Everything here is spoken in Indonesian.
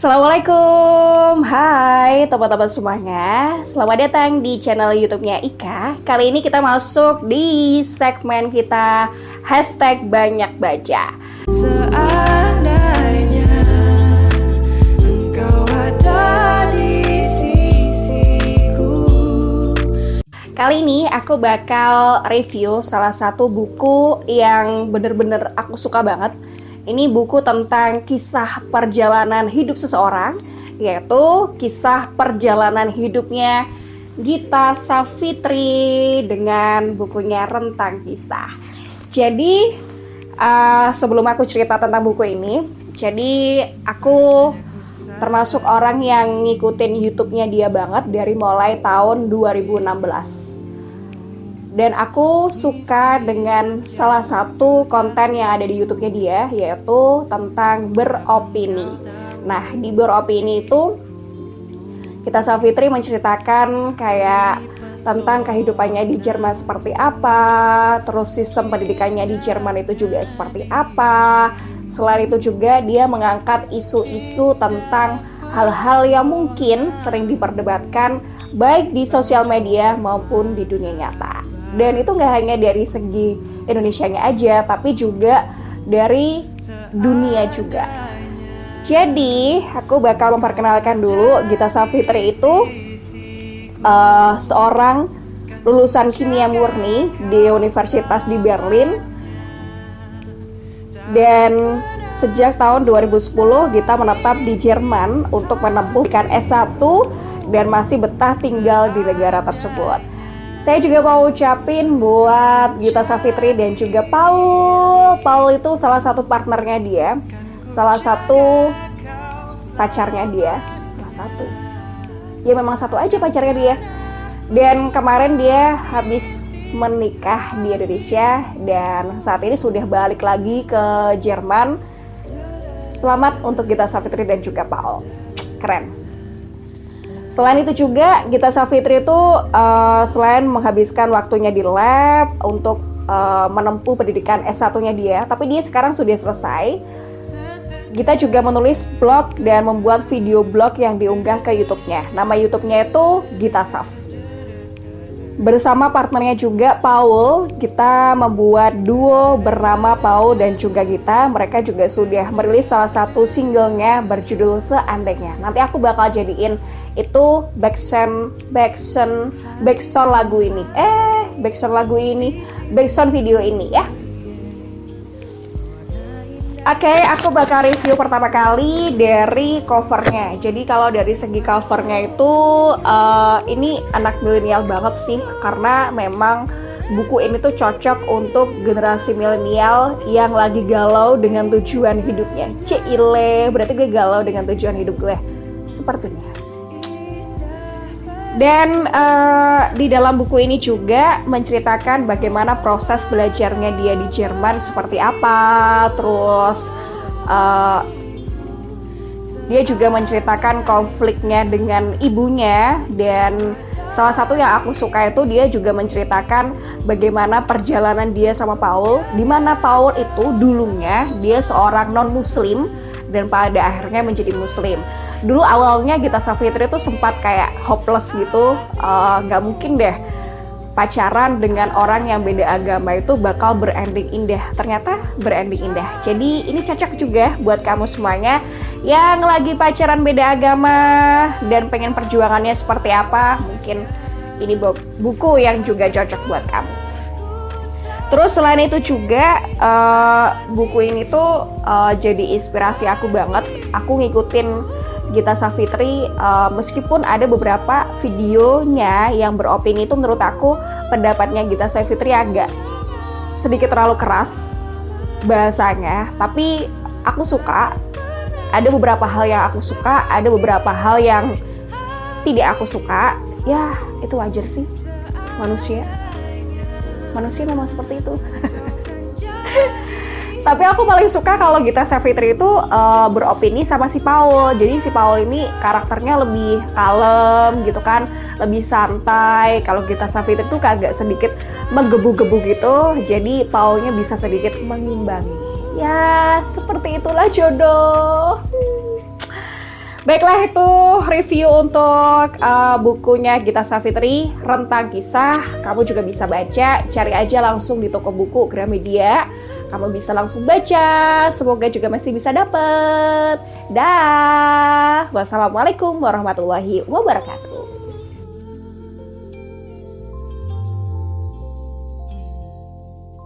Assalamualaikum, hai teman-teman semuanya. Selamat datang di channel YouTube-nya Ika. Kali ini kita masuk di segmen kita #banyak baca. Seandainya engkau ada di sisiku. Kali ini aku bakal review salah satu buku yang bener-bener aku suka banget. Ini buku tentang kisah perjalanan hidup seseorang, yaitu kisah perjalanan hidupnya Gita Savitri dengan bukunya Rentang Kisah. Jadi sebelum aku cerita tentang buku ini, jadi aku termasuk orang yang ngikutin YouTube-nya dia banget dari mulai tahun 2016. Dan aku suka dengan salah satu konten yang ada di YouTube-nya dia, yaitu tentang beropini. Nah, di beropini itu Gita Savitri menceritakan kayak tentang kehidupannya di Jerman seperti apa, terus sistem pendidikannya di Jerman itu juga seperti apa. Selain itu juga dia mengangkat isu-isu tentang hal-hal yang mungkin sering diperdebatkan baik di sosial media maupun di dunia nyata. Dan itu nggak hanya dari segi Indonesianya aja, tapi juga dari dunia juga. Jadi, aku bakal memperkenalkan dulu Gita Savitri itu seorang lulusan kimia murni di Universitas di Berlin. Dan sejak tahun 2010, Gita menetap di Jerman untuk menempuh S1 dan masih betah tinggal di negara tersebut. Saya juga mau ucapin buat Gita Savitri dan juga Paul. Paul itu salah satu partnernya dia, salah satu pacarnya dia, ya memang satu aja pacarnya dia. Dan kemarin dia habis menikah di Indonesia dan saat ini sudah balik lagi ke Jerman. Selamat untuk Gita Savitri dan juga Paul, keren. Selain itu juga Gita Savitri itu selain menghabiskan waktunya di lab untuk menempuh pendidikan S1-nya dia, tapi dia sekarang sudah selesai. Gita juga menulis blog dan membuat video blog yang diunggah ke YouTube-nya. Nama YouTube-nya itu Gita Sav. Bersama partnernya juga Paul, kita membuat duo bernama Paul dan juga Gita. Mereka juga sudah merilis salah satu singlenya berjudul Seandainya. Nanti aku bakal jadiin itu backsound video ini ya. Oke, aku bakal review pertama kali dari covernya. Jadi kalau dari segi covernya itu ini anak milenial banget sih, karena memang buku ini tuh cocok untuk generasi milenial yang lagi galau dengan tujuan hidupnya. Cile, berarti gue galau dengan tujuan hidup gue. Sepertinya. Dan di dalam buku ini juga menceritakan bagaimana proses belajarnya dia di Jerman seperti apa. Terus dia juga menceritakan konfliknya dengan ibunya. Dan salah satu yang aku suka itu dia juga menceritakan bagaimana perjalanan dia sama Paul, di mana Paul itu dulunya dia seorang non-muslim dan pada akhirnya menjadi muslim. Dulu awalnya Gita Savitri itu sempat kayak hopeless gitu, nggak mungkin deh pacaran dengan orang yang beda agama itu bakal berending indah. Ternyata berending indah. Jadi ini cocok juga buat kamu semuanya yang lagi pacaran beda agama dan pengen perjuangannya seperti apa. Mungkin ini buku yang juga cocok buat kamu. Terus selain itu juga buku ini tuh jadi inspirasi aku banget. Aku ngikutin Gita Savitri meskipun ada beberapa videonya yang beropini itu menurut aku pendapatnya Gita Savitri agak sedikit terlalu keras bahasanya, tapi aku suka. Ada beberapa hal yang aku suka, ada beberapa hal yang tidak aku suka. Ya itu wajar sih, manusia memang seperti itu. Tapi aku paling suka kalau Gita Savitri itu beropini sama si Paul. Jadi si Paul ini karakternya lebih kalem gitu kan, lebih santai. Kalau Gita Savitri itu agak sedikit menggebu-gebu gitu. Jadi Paulnya bisa sedikit mengimbangi. Ya seperti itulah jodoh. Baiklah, itu review untuk bukunya Gita Savitri, Rentang Kisah. Kamu juga bisa baca, cari aja langsung di toko buku Gramedia. Kamu bisa langsung baca, semoga juga masih bisa dapet. Dah, wassalamualaikum warahmatullahi wabarakatuh.